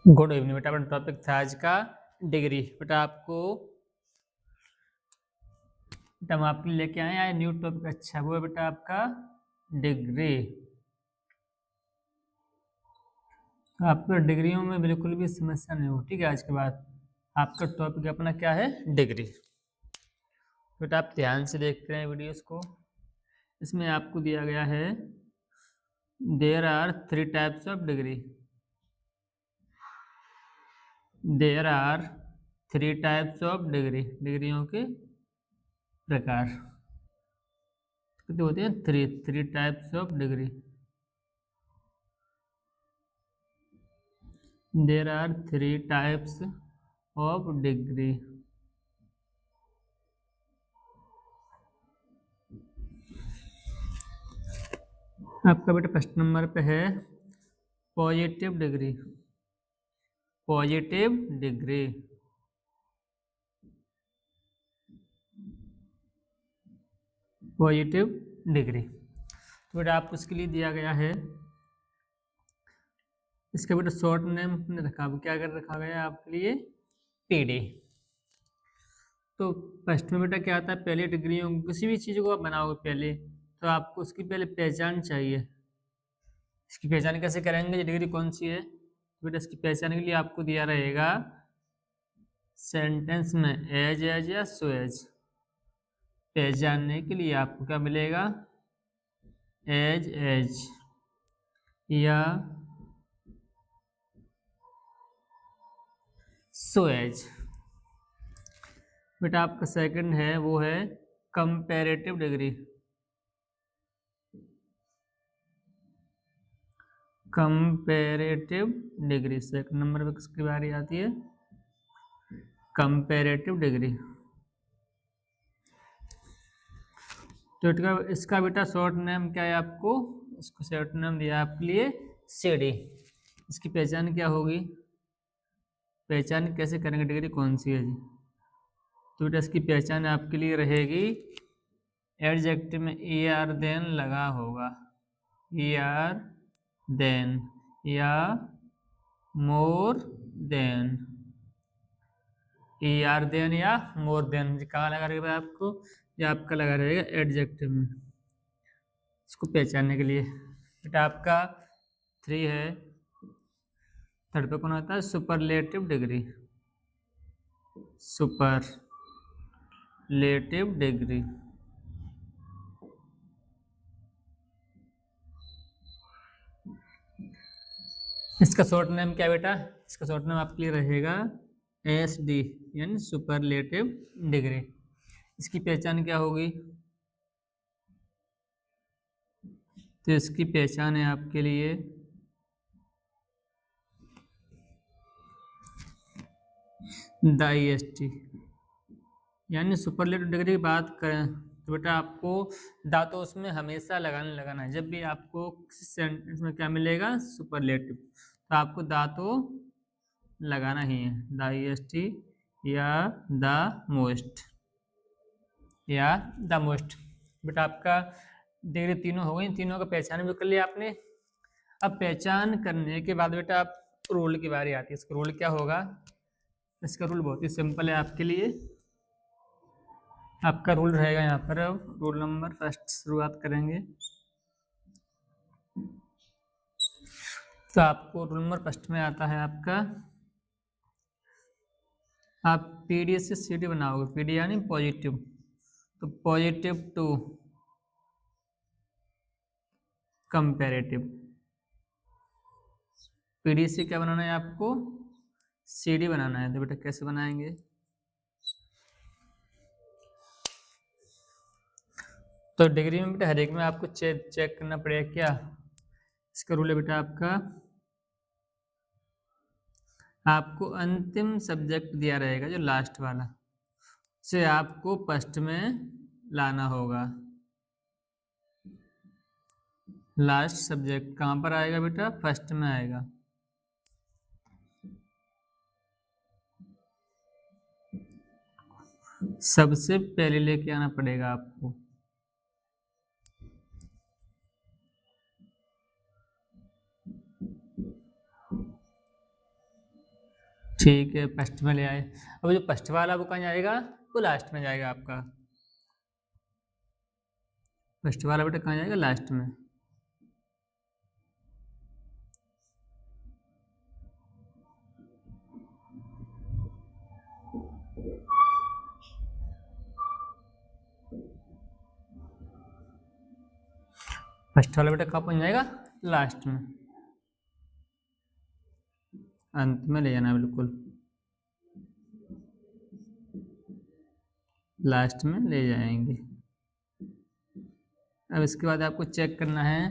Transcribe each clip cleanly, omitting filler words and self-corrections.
Good evening बेटा। अपना topic था आज का डिग्री। बेटा हम आपके लिए लेके आए हैं न्यू टॉपिक। अच्छा वो है बेटा आपका डिग्री। तो आपको डिग्रियों में बिल्कुल भी समस्या नहीं हो, ठीक है। आज के बाद आपका टॉपिक अपना क्या है, डिग्री। बेटा आप ध्यान से देखते हैं वीडियोस को। इसमें आपको दिया गया है there are 3 types of degree. There are 3 types of degree. डिग्रियों के प्रकार कितने होते हैं? 3 types of degree. There are 3 types of degree. आपका बेटा फर्स्ट नंबर पे है positive degree. Positive degree positive degree. तो बेटा आपको उसके लिए दिया गया है, इसका बेटा शॉर्ट नेम ने रखा, क्या कर रखा गया है आपके लिए, पीडी। तो फर्स्ट में बेटा क्या आता है, पहले डिग्रियों किसी भी चीज़ को आप बनाओगे पहले तो आपको उसकी पहले पहचान चाहिए। इसकी पहचान कैसे करेंगे, ये डिग्री कौन सी है? तो बेटा इसकी पहचान के लिए आपको दिया रहेगा सेंटेंस में एज एज या सो एज। पहचानने के लिए आपको क्या मिलेगा, एज एज या सो एज। बेटा आपका सेकंड है वो है comparative degree. Comparative degree second number पे किसकी बारी आती है, कंपैरेटिव डिग्री। तो इसका बेटा शॉर्ट नेम क्या है, आपको इसको शॉर्ट नेम दिया आपके लिए सीडी। इसकी पहचान क्या होगी, पहचान कैसे करेंगे, डिग्री कौन सी है जी? तो बेटा इसकी पहचान आपके लिए रहेगी एडजेक्टिव में ए आर देन लगा होगा, ए आर देन या more than. E R than या मोर देन कहाँ लगा रहेगा आपको, ये आपका लगा रहेगा एडजेक्टिव में, इसको पहचानने के लिए। बेटा आपका 3 है, थर्ड पे कौन आता है, सुपरलेटिव डिग्री। सुपरलेटिव डिग्री इसका शॉर्ट नेम क्या है बेटा, इसका शॉर्ट नेम आपके लिए रहेगा एस डी यानी सुपरलेटिव डिग्री। इसकी पहचान क्या होगी, तो इसकी पहचान है आपके लिए DIST यानी सुपरलेटिव डिग्री की बात करें तो बेटा आपको दा तो उसमें हमेशा लगाना है। जब भी आपको किसी सेंटेंस में क्या मिलेगा, सुपरलेटिव, तो आपको दा तो लगाना ही है, DIST या द मोस्ट या द मोस्ट। बेटा आपका डिग्री तीनों हो गई, तीनों का पहचान भी कर लिया आपने। अब पहचान करने के बाद बेटा आप रूल की बारी आती है। इसका रूल क्या होगा, इसका रूल बहुत ही सिंपल है आपके लिए। आपका रूल रहेगा यहाँ पर, अब रूल नंबर फर्स्ट शुरुआत करेंगे। तो आपको रूल नंबर फर्स्ट में आता है आपका, आप पीडी से सीडी बनाओगे, पीडी यानी पॉजिटिव, तो पॉजिटिव टू कंपैरेटिव। पीडी से क्या बनाना है आपको, सीडी बनाना है। तो बेटा कैसे बनाएंगे, तो डिग्री में बेटा हर एक में आपको चेक करना पड़ेगा क्या। इसका रूल है बेटा आपको अंतिम सब्जेक्ट दिया रहेगा जो लास्ट वाला, से आपको फर्स्ट में लाना होगा। लास्ट सब्जेक्ट कहाँ पर आएगा बेटा, फर्स्ट में आएगा। सबसे पहले लेके आना पड़ेगा आपको। ठीक है, फर्स्ट में ले आए। अब जो फर्स्ट वाला वो कहाँ जाएगा, वो लास्ट में जाएगा आपका। फर्स्ट वाला बेटा कहाँ जाएगा, लास्ट में। फर्स्ट वाला बेटा कहाँ पहुँच जाएगा, लास्ट में, अंत में ले जाना बिल्कुल, लास्ट में ले जाएंगे। अब इसके बाद आपको चेक करना है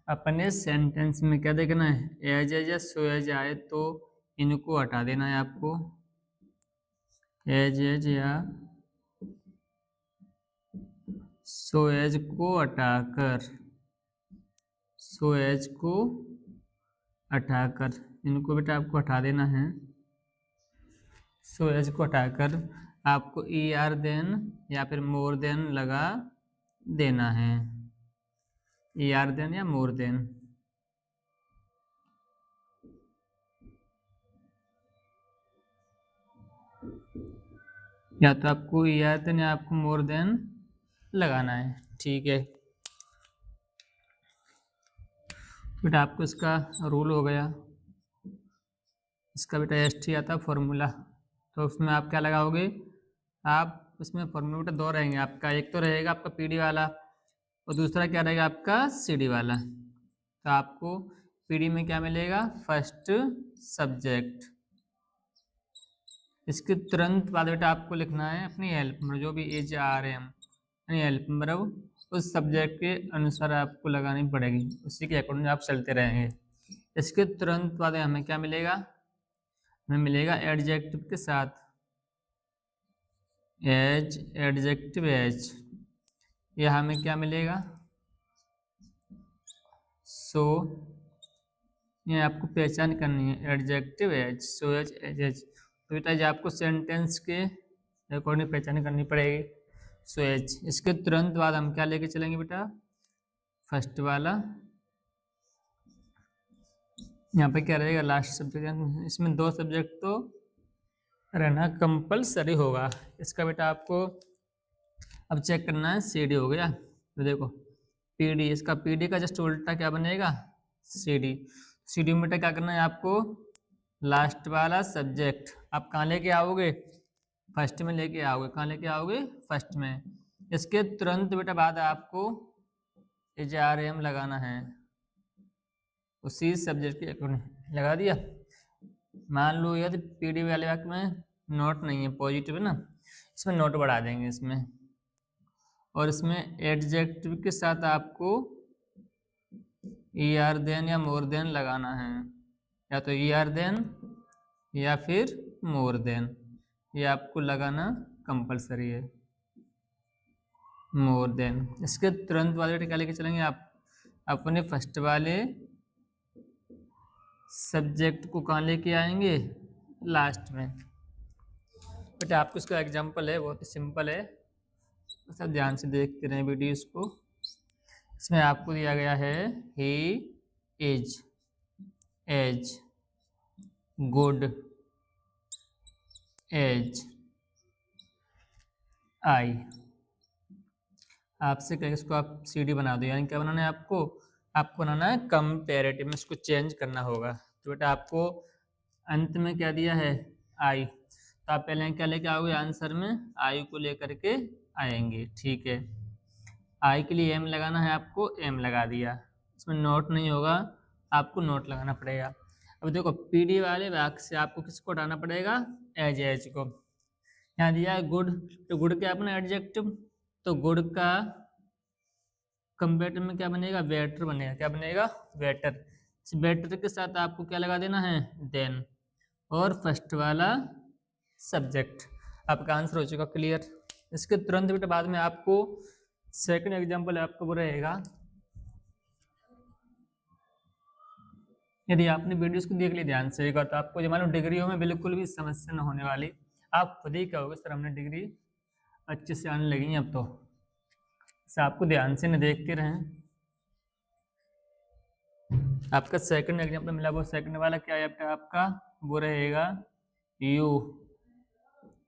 अपने सेंटेंस में क्या देखना है, एज एज या सो एज आए तो इनको हटा देना है आपको। एज एज या सो एज को हटाकर, सो एज को हटाकर इनको बेटा आपको हटा देना है। सो एज को हटाकर आपको ई आर देन या फिर मोर देन लगा देना है, ई आर देन या मोर देन। या तो आपको ई आर देन या आपको मोर देन लगाना है, ठीक है बेटा। आपको इसका रूल हो गया, इसका बेटा एस टी आता फॉर्मूला, तो उसमें आप क्या लगाओगे, आप उसमें फॉर्मूला बेटा दो रहेंगे आपका, एक तो रहेगा आपका पी डी वाला और दूसरा क्या रहेगा आपका सी डी वाला। तो आपको पी डी में क्या मिलेगा, फर्स्ट सब्जेक्ट, इसके तुरंत बाद बेटा आपको लिखना है अपनी हेल्प में जो भी एज आ रहे हैं हम, यानी हेल्प मतलब उस सब्जेक्ट के अनुसार आपको लगानी पड़ेगी, उसी के अकॉर्डिंग आप चलते रहेंगे। इसके तुरंत बाद हमें क्या मिलेगा, हमें मिलेगा एडजेक्टिव के साथ, एज एडजेक्टिव एज, यह हमें क्या मिलेगा, सो ये आपको पहचान करनी है, adjective as, so as as as. तो बेटा ये आपको सेंटेंस के अकॉर्डिंग पहचान करनी पड़ेगी, सो एज। इसके तुरंत बाद हम क्या लेके चलेंगे बेटा, फर्स्ट वाला, यहाँ पे क्या रहेगा लास्ट सब्जेक्ट, इसमें दो सब्जेक्ट तो रहना कंपलसरी होगा। इसका बेटा आपको अब चेक करना है, सी डी हो गया, तो देखो पी डी, इसका पी डी का जस्ट उल्टा क्या बनेगा, सी डी। सी डी में बेटा क्या करना है आपको, लास्ट वाला सब्जेक्ट आप कहाँ लेके आओगे, फर्स्ट में लेके आओगे, कहाँ लेके आओगे, फर्स्ट में। इसके तुरंत बेटा बाद आपको एच आर एम लगाना है, उसी सब्जेक्ट के अकॉर्डिंग लगा दिया। मान लो यदि पी डी वाले वाक्य में नोट नहीं है, पॉजिटिव है ना, इसमें नोट बढ़ा देंगे इसमें, और इसमें एडजेक्टिव के साथ आपको ई आर देन या मोर देन लगाना है, या तो ई आर देन या फिर मोर देन, ये आपको लगाना कंपलसरी है, मोर देन। इसके तुरंत वाले क्या लेके चलेंगे आप, अपने फर्स्ट वाले सब्जेक्ट को कहाँ लेके आएंगे, लास्ट में। बेटा आपको इसका एग्जांपल है, बहुत ही सिंपल है, सब ध्यान से देखते रहें वीडियोस को। इसमें आपको दिया गया है he is as good as I, आपसे कहेंगे इसको आप सी डी बना दो, यानी क्या बनाना है आपको बनाना है कंपेरेटिव में, इसको चेंज करना होगा। तो बेटा आपको अंत में क्या दिया है, आई, तो आप पहले क्या लेके आओगे आंसर में, आई को लेकर के आएंगे, ठीक है। आई के लिए एम लगाना है आपको, एम लगा दिया, इसमें नोट नहीं होगा, आपको नोट लगाना पड़ेगा। अब देखो पी डी वाले वाक्य से आपको किसको हटाना पड़ेगा, एज को। यहाँ दिया है गुड, तो गुड क्या अपना एडजेक्टिव, तो गुड का कंपेरेटिव में क्या बनेगा, बेटर बनेगा, क्या बनेगा, बेटर। इस बेटर के साथ आपको क्या लगा देना है, देन, और फर्स्ट वाला सब्जेक्ट। आपका आंसर हो चुका क्लियर। इसके तुरंत बेटा बाद में आपको सेकंड एग्जांपल आपका वो रहेगा, यदि आपने वीडियोस को देख लिया ध्यान से एक बार, तो आपको जो मालूम डिग्रियों में बिल्कुल भी समस्या न होने वाली, आप खुद ही कहोगे सर हमने डिग्री अच्छे से आने लगी अब तो। इसे आपको ध्यान से न देखते रहें। आपका सेकंड एग्जांपल मिला, वो सेकंड वाला क्या है आपका, वो रहेगा you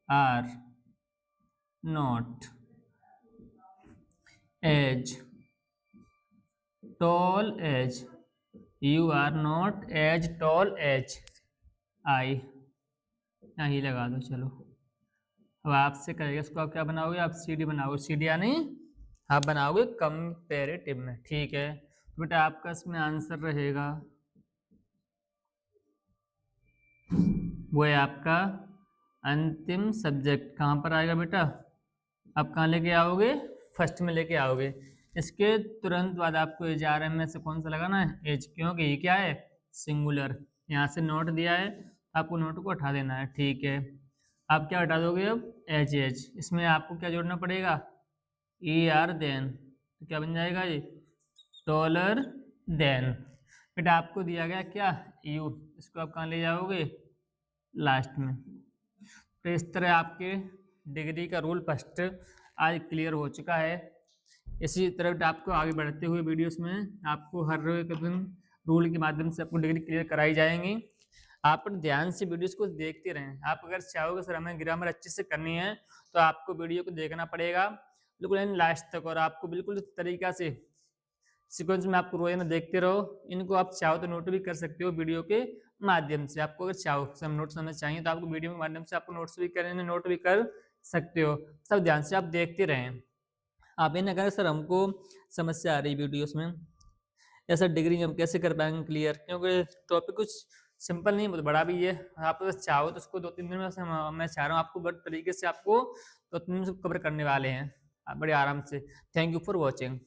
are not as tall as, you are not as tall as I, यही लगा दो। चलो अब आपसे करेगा इसको, आप क्या बनाओगे, आप सी डी बनाओगे, सी डी यानी आप बनाओगे कंपेरेटिव में, ठीक है। तो बेटा आपका इसमें आंसर रहेगा वो है आपका अंतिम सब्जेक्ट। कहाँ पर आएगा बेटा, आप कहाँ लेके आओगे, फर्स्ट में लेके आओगे। इसके तुरंत बाद आपको एज आर एम में से कौन सा लगाना है, एज, क्योंकि ये क्या है, सिंगुलर। यहाँ से नोट दिया है, आपको नोट को हटा देना है, ठीक है। आप क्या हटा दोगे अब, एच एच, इसमें आपको क्या जोड़ना पड़ेगा, ई आर देन, तो क्या बन जाएगा ये, टॉलर देन। बेटा आपको दिया गया क्या, यू, इसको आप कहाँ ले जाओगे, लास्ट में। तो इस तरह आपके डिग्री का रूल फर्स्ट आज क्लियर हो चुका है। इसी तरह आपको आगे बढ़ते हुए वीडियोस में आपको हर एक दिन रूल के माध्यम से आपको डिग्री क्लियर कराई जाएंगी। आप ध्यान से वीडियोस को देखते रहें। आप अगर चाहोगे सर हमें ग्रामर अच्छे से करनी है तो आपको वीडियो को देखना पड़ेगा बिल्कुल लास्ट तक, और आपको बिल्कुल तरीका से सीक्वेंस में आपको रोजाना देखते रहो। इनको आप चाहो तो नोट भी कर सकते हो वीडियो के माध्यम से। आपको अगर चाहो सब नोट्स समझ चाहिए तो आपको वीडियो के माध्यम से आपको नोट्स भी करें, नोट भी कर सकते हो। सब ध्यान से आप देखते रहें। आप इन अगर सर हमको समस्या आ रही वीडियोस में, ऐसा डिग्री हम कैसे कर पाएंगे क्लियर, क्योंकि टॉपिक कुछ सिंपल नहीं बहुत बड़ा भी है। आप अगर चाहो तो उसको 2-3 दिन में मैं चाह रहा हूँ आपको बड़े तरीके से आपको 2-3 दिन से कवर करने वाले हैं, आप बड़े आराम से। Thank you for watching.